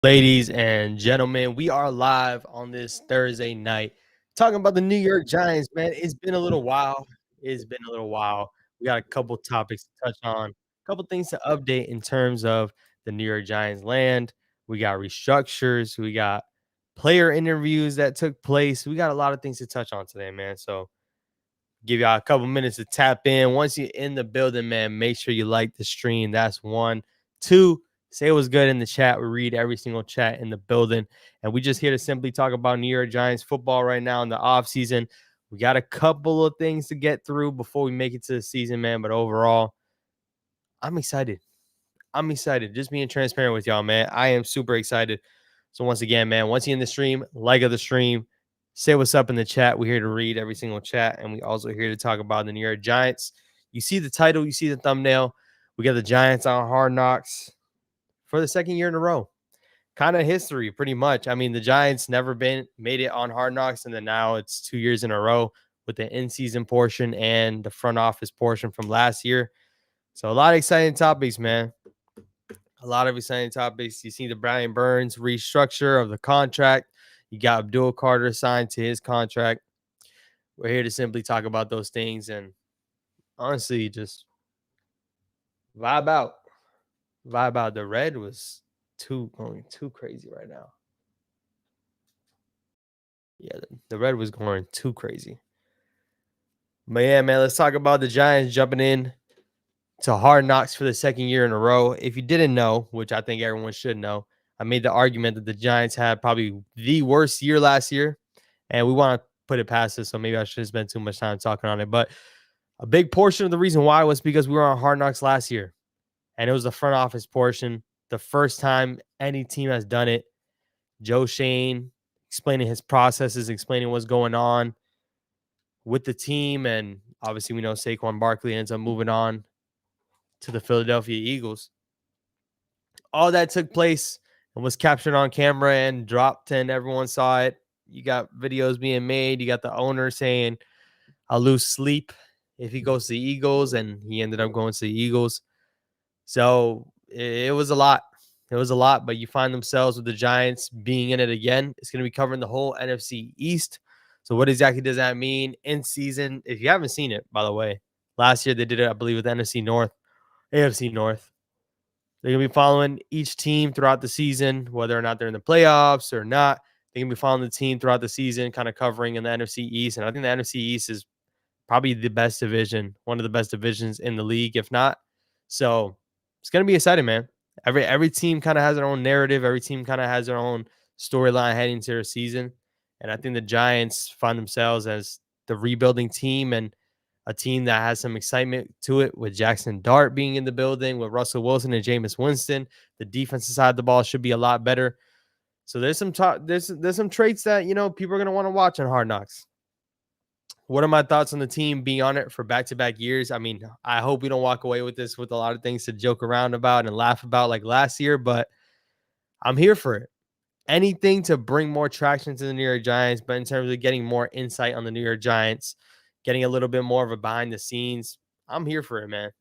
Ladies and gentlemen, we are live on this Thursday night talking about the New York Giants, man. It's been a little while. It's been a little while. We got a couple topics to touch on, a couple things to update in terms of the New York Giants land. We got restructures, we got player interviews that took place. We got a lot of things to touch on today, man. So give y'all a couple minutes to tap in. Once you're in the building, man, make sure you like the stream. That's one. Two, say what's good in the chat. We read every single chat in the building. And we just here to simply talk about New York Giants football right now in the offseason. We got a couple of things to get through before we make it to the season, man. But overall, I'm excited. I'm excited. Just being transparent with y'all, man. I am super excited. So once again, man, once you're in the stream, like of the stream, say what's up in the chat. We're here to read every single chat, and we also here to talk about the New York Giants. You see the title, you see the thumbnail. We got the Giants on Hard Knocks for the second year in a row. Kind of history, pretty much. I mean, the Giants never made it on Hard Knocks, and then now it's 2 years in a row with the in-season portion and the front office portion from last year. So a lot of exciting topics, man. A lot of exciting topics. You see the Brian Burns restructure of the contract. You got Abdul Carter signed to his contract. We're here to simply talk about those things and honestly just vibe out. Vibe out. The red was going too crazy right now. Yeah, the red was going too crazy. But yeah, man, let's talk about the Giants jumping in to Hard Knocks for the second year in a row. If you didn't know, which I think everyone should know, I made the argument that the Giants had probably the worst year last year, and we want to put it past us. So maybe I shouldn't spend too much time talking on it. But a big portion of the reason why was because we were on Hard Knocks last year, and it was the front office portion. The first time any team has done it. Joe Shane explaining his processes, explaining what's going on with the team, and obviously we know Saquon Barkley ends up moving on to the Philadelphia Eagles. All that took place and was captured on camera and dropped, and everyone saw it. You got videos being made. You got the owner saying, I'll lose sleep if he goes to the Eagles, and he ended up going to the Eagles. So it was a lot. It was a lot, but you find themselves with the Giants being in it again. It's going to be covering the whole NFC East. So what exactly does that mean in season? If you haven't seen it, by the way, last year they did it, I believe, with NFC North, AFC North. They're going to be following each team throughout the season, whether or not they're in the playoffs or not. They're going to be following the team throughout the season, kind of covering in the NFC East. And I think the NFC East is probably the best division, one of the best divisions in the league, if not. So it's going to be exciting, man. Every team kind of has their own narrative. Every team kind of has their own storyline heading into their season. And I think the Giants find themselves as the rebuilding team and a team that has some excitement to it with Jackson Dart being in the building, with Russell Wilson and Jameis Winston. The defensive side of the ball should be a lot better. So there's some there's some traits that, people are going to want to watch on Hard Knocks. What are my thoughts on the team being on it for back-to-back years? I mean, I hope we don't walk away with this with a lot of things to joke around about and laugh about like last year, but I'm here for it. Anything to bring more traction to the New York Giants, but in terms of getting more insight on the New York Giants, getting a little bit more of a behind the scenes, I'm here for it, man.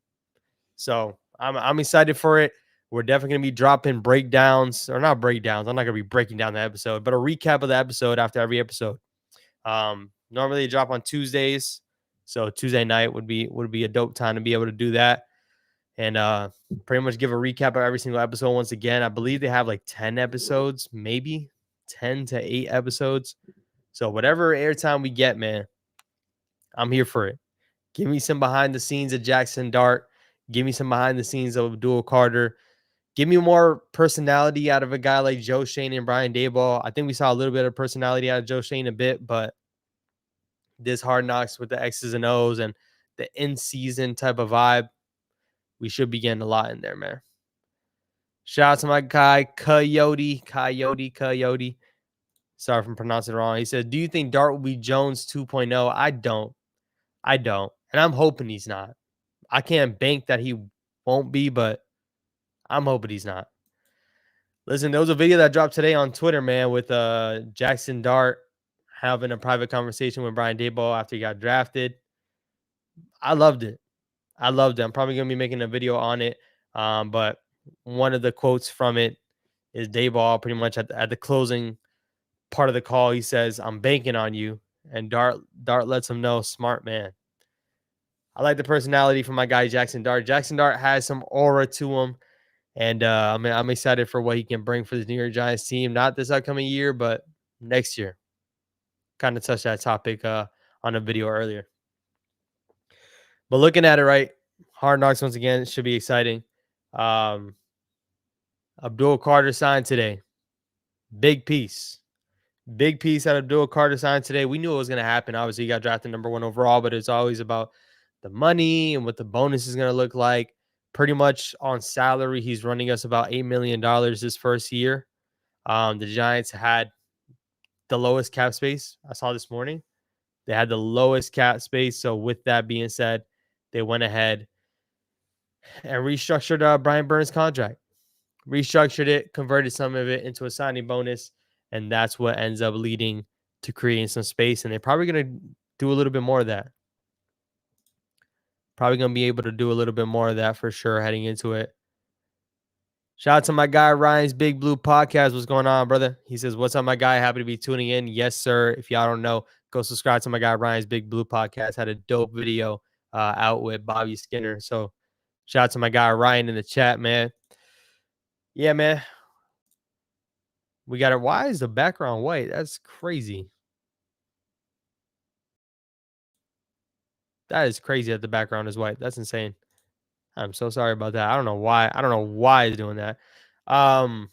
So I'm excited for it. We're definitely going to be dropping breakdowns, or not breakdowns. I'm not going to be breaking down the episode, but a recap of the episode after every episode. Normally they drop on Tuesdays, so Tuesday night would be a dope time to be able to do that, and pretty much give a recap of every single episode. Once again, I believe they have like 10 episodes, maybe 10 to 8 episodes. So whatever airtime we get, man, I'm here for it. Give me some behind the scenes of Jackson Dart. Give me some behind the scenes of Abdul Carter. Give me more personality out of a guy like Joe Shane and Brian Daboll. I think we saw a little bit of personality out of Joe Shane a bit, but this Hard Knocks with the X's and O's and the in-season type of vibe, we should be getting a lot in there, man. Shout out to my guy, Coyote. Sorry if I'm pronouncing it wrong. He said, do you think Dart will be Jones 2.0? I don't. And I'm hoping he's not. I can't bank that he won't be, but I'm hoping he's not. Listen, there was a video that dropped today on Twitter, man, with Jackson Dart having a private conversation with Brian Daboll after he got drafted. I loved it. I'm probably going to be making a video on it. But one of the quotes from it is Dayball pretty much at the closing part of the call. He says, "I'm banking on you," and Dart lets him know, "Smart man." I like the personality from my guy Jackson Dart. Jackson Dart has some aura to him, and I'm excited for what he can bring for the New York Giants team. Not this upcoming year, but next year. Kind of touched that topic on a video earlier. But looking at it, right, Hard Knocks once again should be exciting. Abdul Carter signed today. Big piece. Big piece that Abdul Carter signed today. We knew it was going to happen. Obviously, he got drafted #1 overall, but it's always about the money and what the bonus is going to look like. Pretty much on salary, he's running us about $8 million this first year. The Giants had the lowest cap space I saw this morning. They had the lowest cap space. So with that being said, they went ahead and restructured Brian Burns' contract. Restructured it, converted some of it into a signing bonus, and that's what ends up leading to creating some space. And they're probably going to do a little bit more of that. Probably going to be able to do a little bit more of that for sure heading into it. Shout out to my guy Ryan's Big Blue Podcast. What's going on, brother? He says, "What's up, my guy? Happy to be tuning in." Yes, sir. If y'all don't know, go subscribe to my guy Ryan's Big Blue Podcast. Had a dope video out with Bobby Skinner. So shout out to my guy Ryan in the chat, man. Yeah, man. We got it. Why is the background white? That's crazy. That is crazy that the background is white. That's insane. I'm so sorry about that. I don't know why. I don't know why it's doing that. But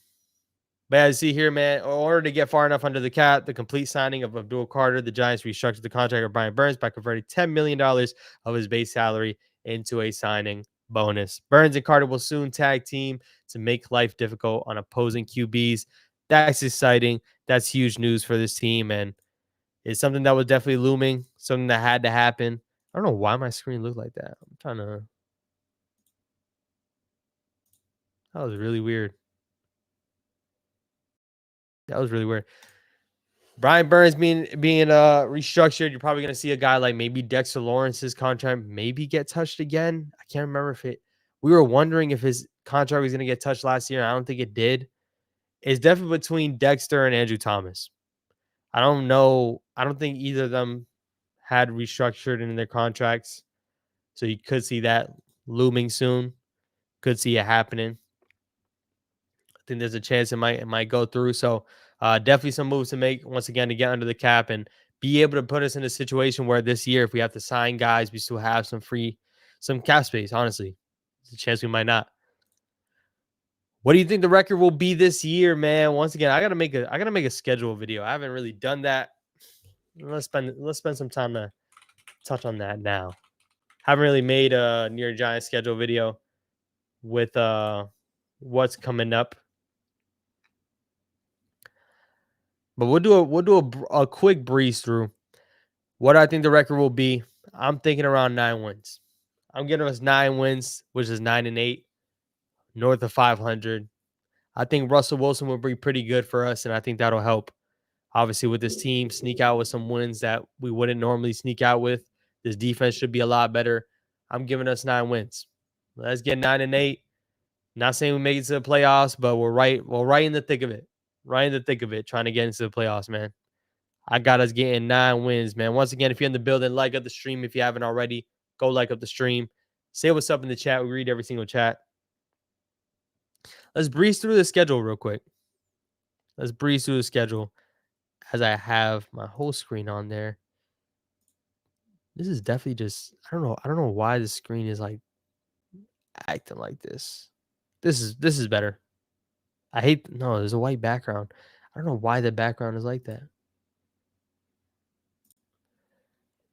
as you see here, man, in order to get far enough under the cap, the complete signing of Abdul Carter, the Giants restructured the contract of Brian Burns by converting $10 million of his base salary into a signing bonus. Burns and Carter will soon tag team to make life difficult on opposing QBs. That's exciting. That's huge news for this team, and it's something that was definitely looming, something that had to happen. I don't know why my screen looked like that. I'm trying to. That was really weird. That was really weird. Brian Burns being restructured, you're probably going to see a guy like maybe Dexter Lawrence's contract maybe get touched again. I can't remember if it. We were wondering if his contract was going to get touched last year. I don't think it did. It's definitely between Dexter and Andrew Thomas. I don't know. I don't think either of them had restructured in their contracts, so you could see that looming soon. Could see it happening. I think there's a chance it might go through. So definitely some moves to make once again to get under the cap and be able to put us in a situation where this year, if we have to sign guys, we still have some cap space. Honestly, there's a chance we might not. What do you think the record will be this year, man? Once again, I gotta make a schedule video. I haven't really done that. Let's spend some time to touch on that now. Haven't really made a New York Giants schedule video with what's coming up. But we'll do a quick breeze through what I think the record will be. I'm thinking around 9 wins. I'm giving us 9 wins, which is 9-8, north of 500. I think Russell Wilson will be pretty good for us, and I think that'll help. Obviously, with this team, sneak out with some wins that we wouldn't normally sneak out with. This defense should be a lot better. I'm giving us 9 wins. Let's get 9-8. Not saying we make it to the playoffs, but we're right in the thick of it. Right in the thick of it, trying to get into the playoffs, man. I got us getting 9 wins, man. Once again, if you're in the building, like up the stream. If you haven't already, go like up the stream. Say what's up in the chat. We read every single chat. Let's breeze through the schedule real quick. Let's breeze through the schedule as I have my whole screen on there. This is definitely just, I don't know why the screen is like acting like this. This is better. No, there's a white background. I don't know why the background is like that.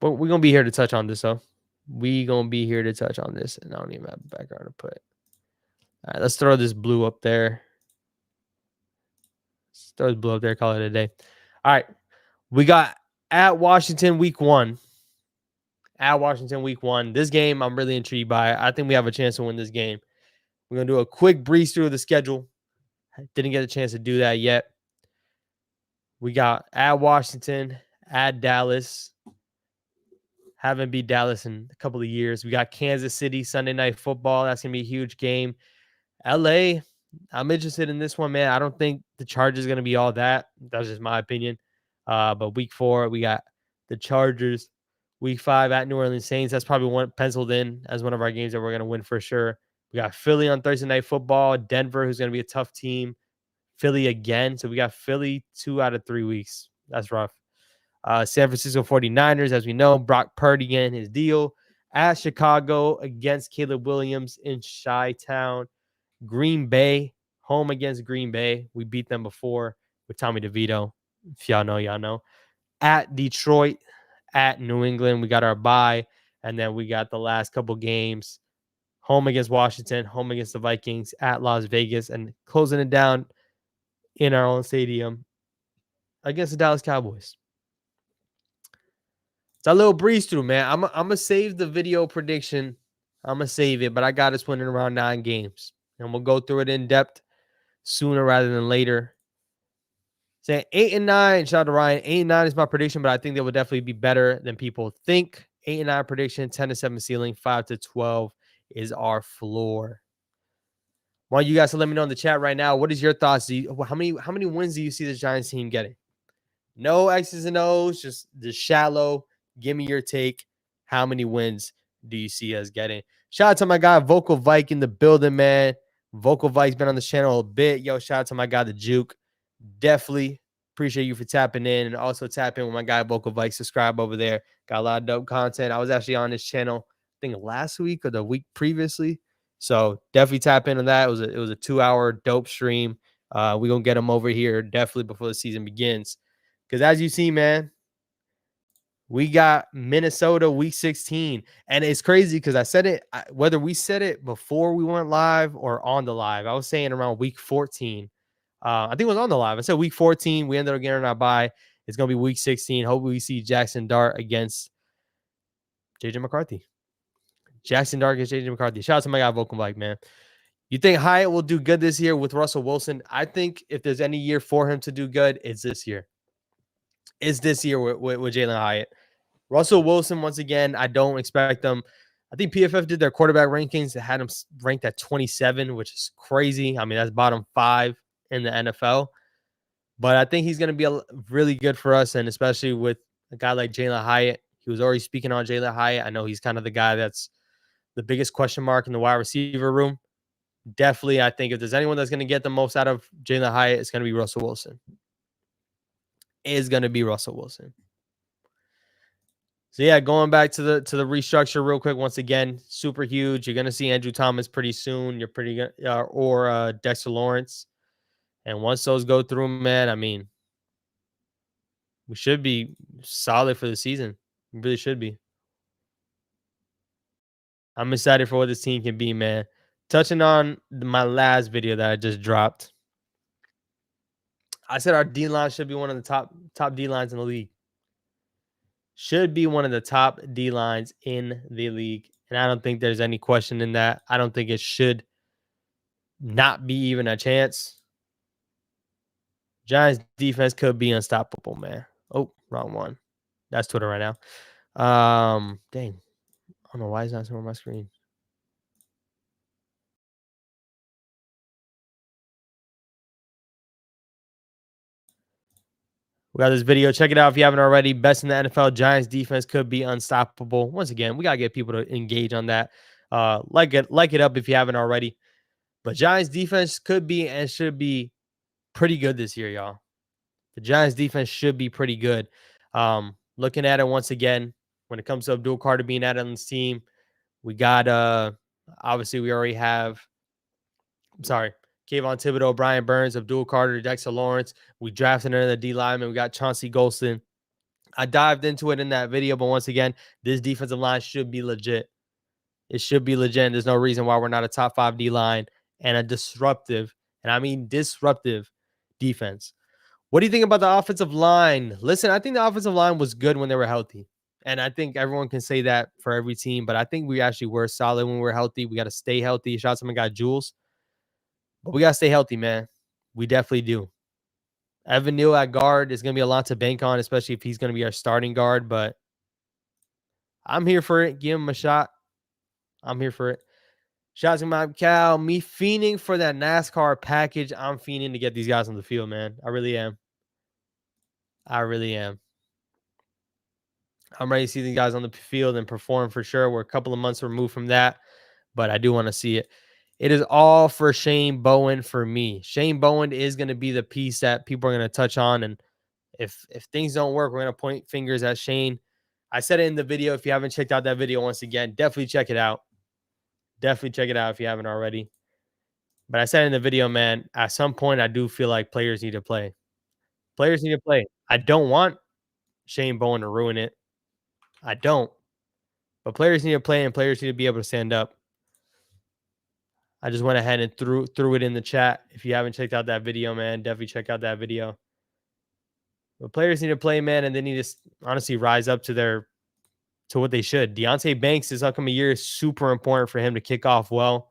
But we're going to be here to touch on this, though. We going to be here to touch on this, and I don't even have a background to put. All right, let's throw this blue up there. Let's throw this blue up there, call it a day. All right, we got at Washington week 1. At Washington week 1. This game I'm really intrigued by. I think we have a chance to win this game. We're going to do a quick breeze through the schedule. Didn't get a chance to do that yet. We got at Washington, at Dallas. Haven't beat Dallas in a couple of years. We got Kansas City, Sunday Night Football. That's going to be a huge game. LA, I'm interested in this one, man. I don't think the Chargers going to be all that. That's just my opinion. But week 4, we got the Chargers. Week 5 at New Orleans Saints. That's probably one penciled in as one of our games that we're going to win for sure. We got Philly on Thursday Night Football. Denver, who's going to be a tough team. Philly again. So we got Philly 2 out of 3 weeks. That's rough. San Francisco 49ers, as we know, Brock Purdy again, his deal. At Chicago against Caleb Williams in Chi-Town. Green Bay, home against Green Bay. We beat them before with Tommy DeVito. If y'all know, y'all know. At Detroit, at New England, we got our bye. And then we got the last couple games. Home against Washington, home against the Vikings, at Las Vegas, and closing it down in our own stadium against the Dallas Cowboys. It's a little breeze through, man. I'm going to save the video prediction. I'm going to save it, but I got us winning around 9 games. And we'll go through it in depth sooner rather than later. Saying 8-9. Shout out to Ryan. 8-9 is my prediction, but I think they will definitely be better than people think. 8-9 prediction, 10-7 ceiling, 5-12 is our floor. I want you guys to let me know in the chat right now. What is your thoughts? How many wins do you see this Giants team getting? No X's and O's, just the shallow. Give me your take. How many wins do you see us getting? Shout out to my guy, Vocal Vike in the building, man. Vocal Vike's been on the channel a bit. Yo, shout out to my guy, the Juke. Definitely appreciate you for tapping in, and also tap in with my guy, Vocal Vike. Subscribe over there. Got a lot of dope content. I was actually on this channel, I think last week or the week previously. So definitely tap into that. It was a 2-hour dope stream. We're going to get them over here definitely before the season begins. Because as you see, man, we got Minnesota week 16. And it's crazy because I said it, whether we said it before we went live or on the live, I was saying around week 14. I think it was on the live. I said week 14. We ended up getting our bye. It's going to be week 16. Hopefully we see Jackson Dart against JJ McCarthy. Jackson Dart against JJ McCarthy. Shout out to my guy, Vocal Mike, man. You think Hyatt will do good this year with Russell Wilson? I think if there's any year for him to do good, it's this year. It's this year with Jalen Hyatt. Russell Wilson, once again, I don't expect them. I think PFF did their quarterback rankings. They had him ranked at 27, which is crazy. I mean, that's bottom 5 in the NFL. But I think he's going to be really good for us, and especially with a guy like Jalen Hyatt. He was already speaking on Jalen Hyatt. I know he's kind of the guy that's the biggest question mark in the wide receiver room. Definitely, I think if there's anyone that's going to get the most out of Jalen Hyatt, it's going to be Russell Wilson. Is going to be Russell Wilson. So yeah, going back to the restructure real quick. Once again, super huge. You're gonna see Andrew Thomas pretty soon. You're pretty good, or Dexter Lawrence. And once those go through, man, I mean, we should be solid for the season. We really should be. I'm excited for what this team can be, man. Touching on my last video that I just dropped, I said our D line should be one of the top D lines in the league. Should be one of the top D lines in the league. And I don't think there's any question in that. I don't think it should not be even a chance. Giants defense could be unstoppable, man. Oh, wrong one. That's Twitter right now. Dang. I don't know why it's not showing on my screen. We got this video. Check it out if you haven't already. Best in the NFL. Giants defense could be unstoppable. Once again, we got to get people to engage on that. Like it up if you haven't already. But Giants defense could be and should be pretty good this year, y'all. The Giants defense should be pretty good. Looking at it once again, when it comes to Abdul Carter being added on this team, we got obviously we already have Kayvon Thibodeau, Brian Burns, Abdul Carter, Dexter Lawrence. We drafted another D lineman. We got Chauncey Golston. I dived into it in that video, but once again, this defensive line should be legit. It should be legit. There's no reason why we're not a top 5 D line and a disruptive, and I mean disruptive, defense. What do you think about the offensive line? Listen, I think the offensive line was good when they were healthy. And I think everyone can say that for every team, but I think we actually were solid when we were healthy. We got to stay healthy. Shout out to my guy, Jules. But we got to stay healthy, man. We definitely do. Evan Neal at guard is going to be a lot to bank on, especially if he's going to be our starting guard. But I'm here for it. Give him a shot. I'm here for it. Shout out to my Cal. Me fiending for that NASCAR package. I'm fiending to get these guys on the field, man. I really am. I really am. I'm ready to see these guys on the field and perform for sure. We're a couple of months removed from that, but I do want to see it. It is all for Shane Bowen for me. Shane Bowen is going to be the piece that people are going to touch on. And if things don't work, we're going to point fingers at Shane. I said it in the video. If you haven't checked out that video once again, definitely check it out. Definitely check it out if you haven't already. But I said in the video, man, at some point, I do feel like players need to play. Players need to play. I don't want Shane Bowen to ruin it. I don't. But players need to play and players need to be able to stand up. I just went ahead and threw it in the chat. If you haven't checked out that video, man, definitely check out that video. But players need to play, man, and they need to honestly rise up to what they should. Deonte Banks this upcoming year is super important for him to kick off well.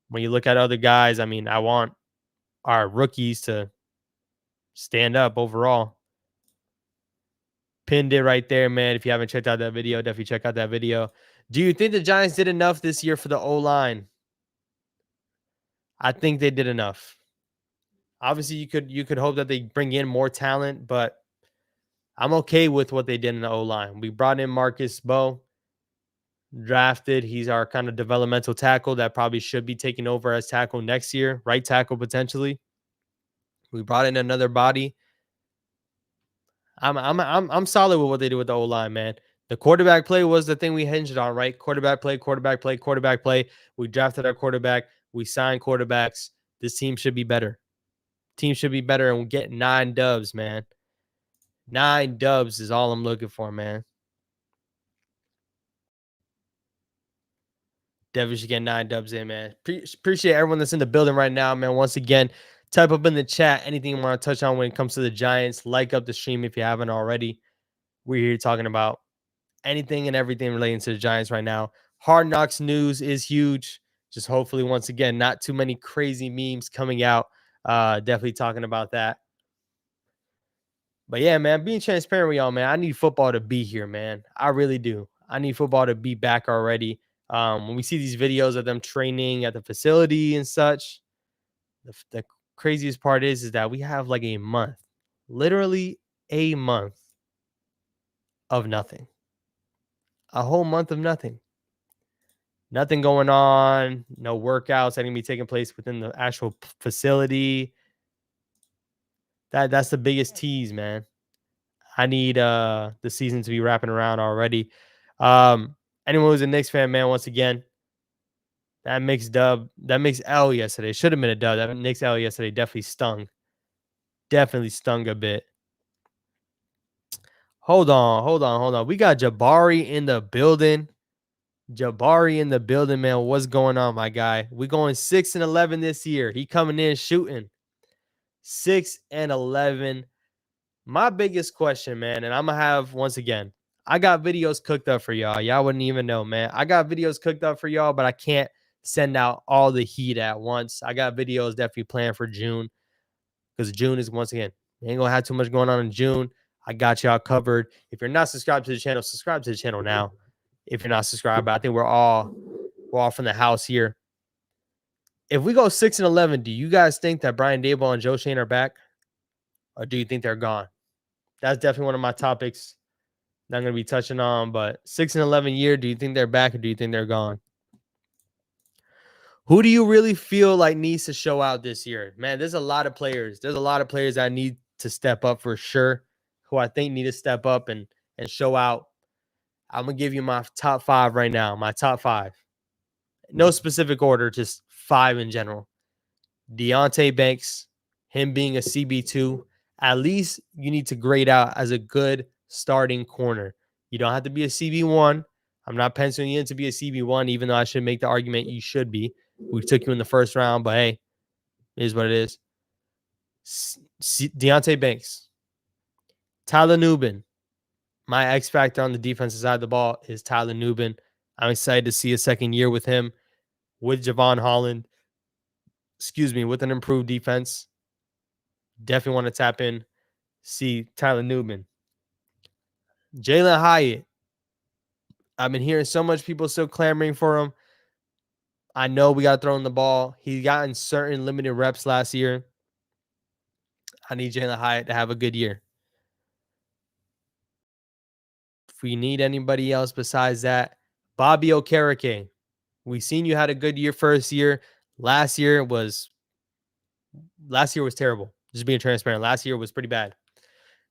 When you look at other guys, I mean, I want our rookies to stand up overall. Pinned it right there, man. If you haven't checked out that video, definitely check out that video. Do you think the Giants did enough this year for the O-line? I think they did enough. Obviously, you could hope that they bring in more talent, but I'm okay with what they did in the O-line. We brought in Marcus Bowe, drafted. He's our kind of developmental tackle that probably should be taking over as tackle next year, right tackle potentially. We brought in another body. I'm solid with what they did with the O-line, man. The quarterback play was the thing we hinged on, right? Quarterback play, quarterback play, quarterback play. We drafted our quarterback. We signed quarterbacks. This team should be better. Team should be better, and we'll get 9 dubs, man. 9 dubs is all I'm looking for, man. Definitely should get 9 dubs in, man. Appreciate everyone that's in the building right now, man. Once again, type up in the chat anything you want to touch on when it comes to the Giants. Like up the stream if you haven't already. We're here talking about anything and everything relating to the Giants right now. Hard Knocks news is huge. Just hopefully, once again, not too many crazy memes coming out. Definitely talking about that. But yeah, man, being transparent with y'all, man, I need football to be here, man. I really do. I need football to be back already. When we see these videos of them training at the facility and such, the craziest part is that we have like a month, literally a month of nothing. A whole month of nothing. Nothing going on, no workouts that can be taking place within the actual facility. That's the biggest tease, man. I need the season to be wrapping around already. Anyone who's a Knicks fan, man, once again, that Knicks L yesterday should have been a dub. That Knicks L yesterday definitely stung. Definitely stung a bit. Hold on. We got Jabari in the building. Jabari in the building, man. What's going on, my guy? We going 6-11 this year. He coming in shooting 6-11. My biggest question, man, and I'm gonna have once again, I got videos cooked up for y'all. Y'all wouldn't even know, man. I got videos cooked up for y'all, but I can't send out all the heat at once. I got videos definitely planned for June because June is once again, ain't gonna have too much going on in June. I got y'all covered. If you're not subscribed to the channel, subscribe to the channel now. If you're not subscribed, I think we're all from the house here. If we go 6-11, do you guys think that Brian Daboll and Joe Shane are back? Or do you think they're gone? That's definitely one of my topics that I'm going to be touching on. But 6-11 year, do you think they're back or do you think they're gone? Who do you really feel like needs to show out this year? Man, there's a lot of players. There's a lot of players that need to step up for sure, who I think need to step up and show out. I'm going to give you my top 5 right now. My top 5. No specific order, just 5 in general. Deonte Banks, him being a CB2, at least you need to grade out as a good starting corner. You don't have to be a CB1. I'm not penciling you in to be a CB1, even though I should make the argument you should be. We took you in the first round, but hey, it is what it is. Deonte Banks. Tyler Nubin. My X factor on the defensive side of the ball is Tyler Nubin. I'm excited to see a second year with him, with Javon Holland. With an improved defense. Definitely want to tap in, see Tyler Nubin. Jalen Hyatt. I've been hearing so much people still clamoring for him. I know we got to throw in the ball. He got in certain limited reps last year. I need Jalen Hyatt to have a good year. If we need anybody else besides that, Bobby Okereke. We seen you had a good year first year. Last year was terrible. Just being transparent. Last year was pretty bad.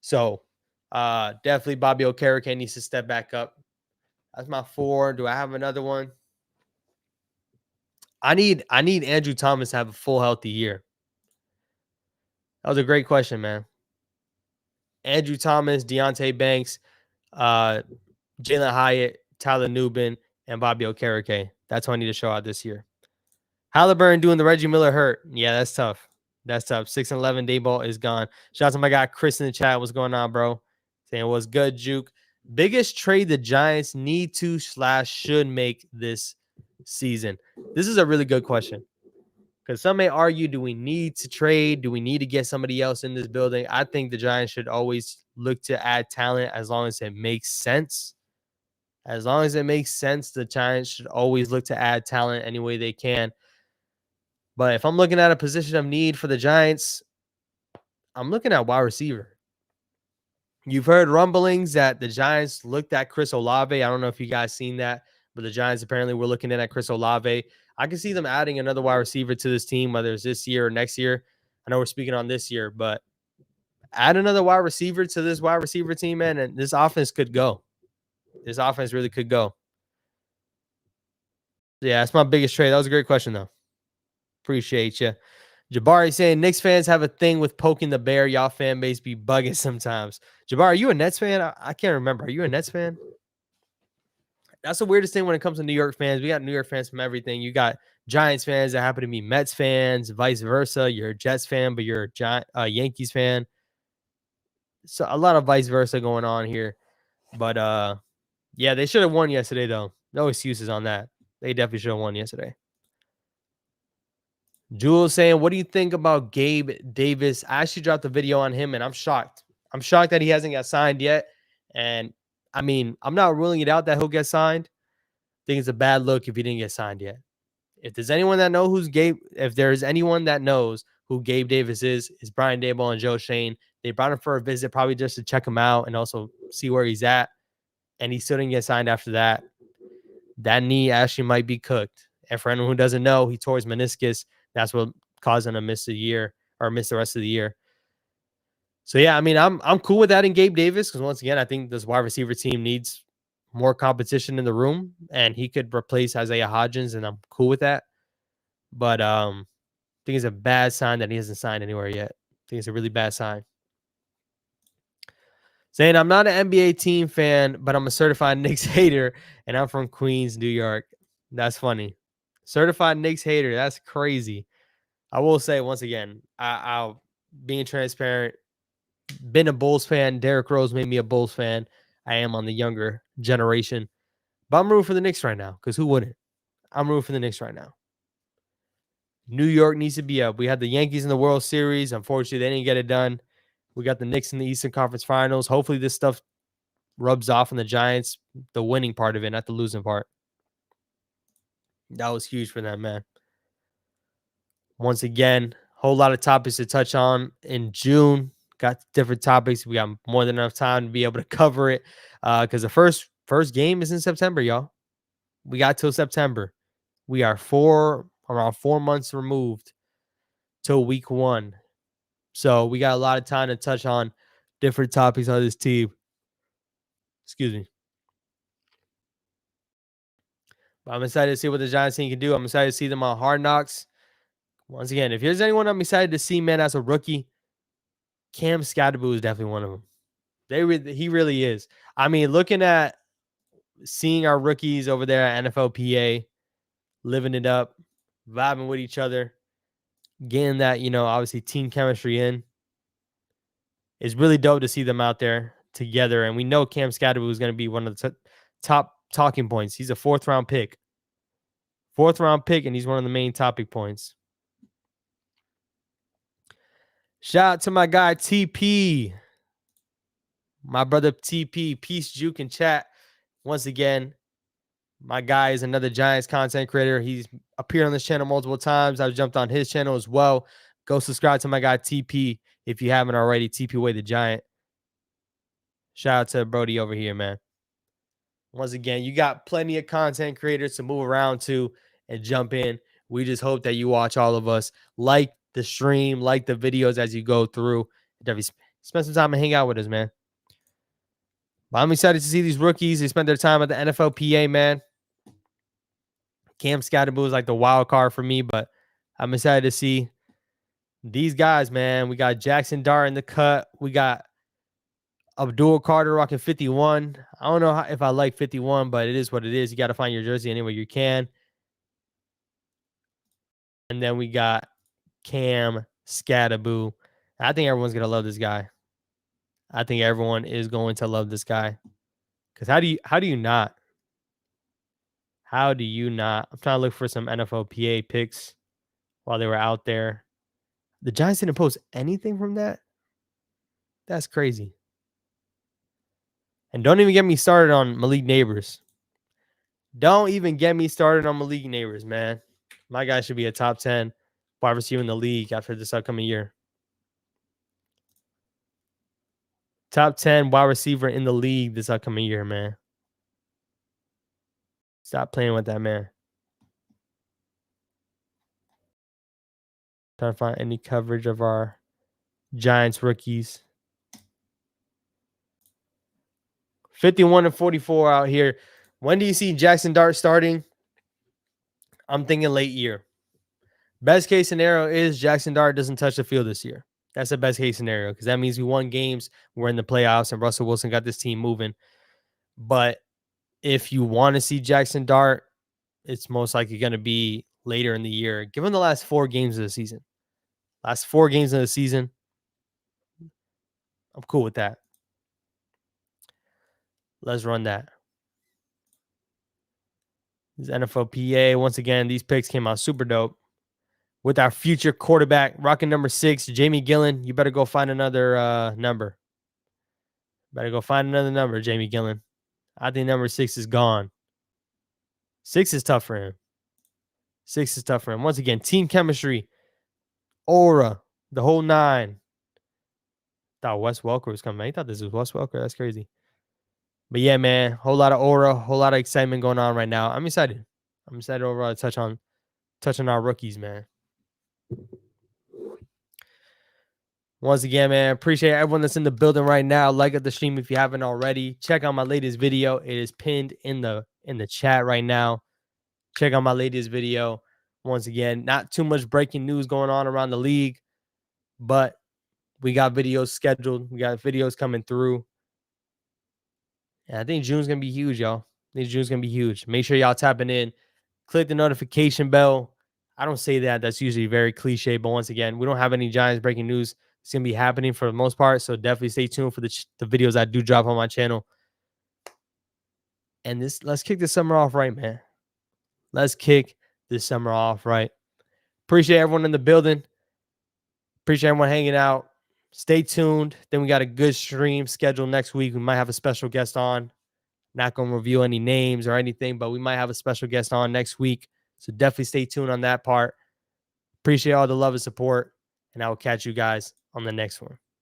So definitely Bobby Okereke needs to step back up. That's my 4. Do I have another one? I need Andrew Thomas to have a full healthy year. That was a great question, man. Andrew Thomas, Deontay Banks, Jalen Hyatt, Tyler Nubin, and Bobby Okereke. That's what I need to show out this year. Halliburton doing the Reggie Miller hurt. Yeah, that's tough. That's tough. 6-11 day ball is gone. Shout out to my guy Chris in the chat. What's going on, bro? Saying what's good, Juke. Biggest trade the Giants need to / should make this season. This is a really good question. Because some may argue, do we need to trade? Do we need to get somebody else in this building? I think the Giants should always look to add talent as long as it makes sense. As long as it makes sense, the Giants should always look to add talent any way they can. But if I'm looking at a position of need for the Giants, I'm looking at wide receiver. You've heard rumblings that the Giants looked at Chris Olave. I don't know if you guys seen that, but the Giants apparently were looking at Chris Olave. I can see them adding another wide receiver to this team, whether it's this year or next year. I know we're speaking on this year, but add another wide receiver to this wide receiver team, man, and this offense could go. This offense really could go. Yeah, that's my biggest trade. That was a great question, though. Appreciate you. Jabari saying Knicks fans have a thing with poking the bear. Y'all fan base be bugging sometimes. Jabari, are you a Nets fan? I can't remember. Are you a Nets fan? That's the weirdest thing when it comes to New York fans. We got New York fans from everything. You got Giants fans that happen to be Mets fans, vice versa. You're a Jets fan, but you're a Yankees fan. So a lot of vice versa going on here. But yeah, they should have won yesterday, though. No excuses on that. They definitely should have won yesterday. Jules saying, what do you think about Gabe Davis? I actually dropped a video on him, and I'm shocked. I'm shocked that he hasn't got signed yet. And, I mean, I'm not ruling it out that he'll get signed. I think it's a bad look if he didn't get signed yet. If there's anyone that knows if there's anyone that knows who Gabe Davis is Brian Daboll and Joe Shane. They brought him for a visit probably just to check him out and also see where he's at. And he still didn't get signed after that. That knee actually might be cooked. And for anyone who doesn't know, he tore his meniscus. That's what caused him to miss the year or miss the rest of the year. So, yeah, I mean, I'm cool with that in Gabe Davis because, once again, I think this wide receiver team needs more competition in the room, and he could replace Isaiah Hodgins, and I'm cool with that. But I think it's a bad sign that he hasn't signed anywhere yet. I think it's a really bad sign. Saying, I'm not an NBA team fan, but I'm a certified Knicks hater, and I'm from Queens, New York. That's funny. Certified Knicks hater. That's crazy. I will say, once again, I'll being transparent, been a Bulls fan. Derrick Rose made me a Bulls fan. I am on the younger generation. But I'm rooting for the Knicks right now, because who wouldn't? I'm rooting for the Knicks right now. New York needs to be up. We had the Yankees in the World Series. Unfortunately, they didn't get it done. We got the Knicks in the Eastern Conference Finals. Hopefully this stuff rubs off on the Giants, the winning part of it, not the losing part. That was huge for them, man. Once again, whole lot of topics to touch on in June. Got different topics. We got more than enough time to be able to cover it because the first game is in September, y'all. We got till September. We are around 4 months removed till week 1. So we got a lot of time to touch on different topics on this team. Excuse me. But I'm excited to see what the Giants team can do. I'm excited to see them on Hard Knocks. Once again, if there's anyone I'm excited to see, man, as a rookie, Cam Scatterboo is definitely one of them. He really is. I mean, looking at seeing our rookies over there at NFLPA, living it up, vibing with each other, getting that, obviously team chemistry in. It's really dope to see them out there together. And we know Cam Scatterboo is going to be one of the top talking points. He's a 4th-round pick. 4th-round pick, and he's one of the main topic points. Shout out to my guy, TP. My brother, TP. Peace, Juke, and chat. Once again, My guy is another Giants content creator. He's appeared on this channel multiple times. I've jumped on his channel as well. Go subscribe to my guy TP if you haven't already. TP Way the Giant. Shout out to Brody over here, man. Once again, you got plenty of content creators to move around to and jump in. We just hope that you watch all of us, like the stream, like the videos as you go through. Definitely spend some time and hang out with us, man. But I'm excited to see these rookies. They spent their time at the NFLPA, man. Cam Scatterboo is like the wild card for me, but I'm excited to see these guys, man. We got Jackson Dart in the cut. We got Abdul Carter rocking 51. I don't know if I like 51, but it is what it is. You got to find your jersey anywhere you can. And then we got Cam Scatterboo. I think everyone's going to love this guy. I think everyone is going to love this guy. Because how do you not? How do you not? I'm trying to look for some NFLPA picks while they were out there. The Giants didn't post anything from that. That's crazy. And don't even get me started on Malik Neighbors. Don't even get me started on Malik Neighbors, man. My guy should be a top 10 wide receiver in the league after this upcoming year. Top 10 wide receiver in the league this upcoming year, man. Stop playing with that, man. Trying to find any coverage of our Giants rookies. 51 and 44 out here. When do you see Jackson Dart starting? I'm thinking late year. Best case scenario is Jackson Dart doesn't touch the field this year. That's the best case scenario because that means we won games, we're in the playoffs, and Russell Wilson got this team moving. But if you want to see Jackson Dart, it's most likely going to be later in the year, given the last 4 games of the season. Last 4 games of the season, I'm cool with that. Let's run that. This NFLPA, once again, these picks came out super dope. With our future quarterback, rocking number 6, Jamie Gillen. You better go find another number. Better go find another number, Jamie Gillen. I think number 6 is gone. 6 is tough for him. 6 is tough for him. Once again, team chemistry, aura, the whole 9. Thought Wes Welker was coming. He thought this was Wes Welker. That's crazy. But yeah, man, whole lot of aura, whole lot of excitement going on right now. I'm excited. I'm excited overall to touch on our rookies, man. Once again, man, appreciate everyone that's in the building right now. Like the stream if you haven't already. Check out my latest video. It is pinned in the chat right now. Check out my latest video. Once again, not too much breaking news going on around the league, but we got videos scheduled. We got videos coming through. And I think June's going to be huge, y'all. I think June's going to be huge. Make sure y'all tapping in. Click the notification bell. I don't say that. That's usually very cliche. But once again, we don't have any Giants breaking news. It's going to be happening for the most part. So definitely stay tuned for the videos I do drop on my channel. And let's kick this summer off right, man. Let's kick this summer off right. Appreciate everyone in the building. Appreciate everyone hanging out. Stay tuned. Then we got a good stream scheduled next week. We might have a special guest on. Not going to reveal any names or anything, but we might have a special guest on next week. So definitely stay tuned on that part. Appreciate all the love and support, and I will catch you guys on the next one.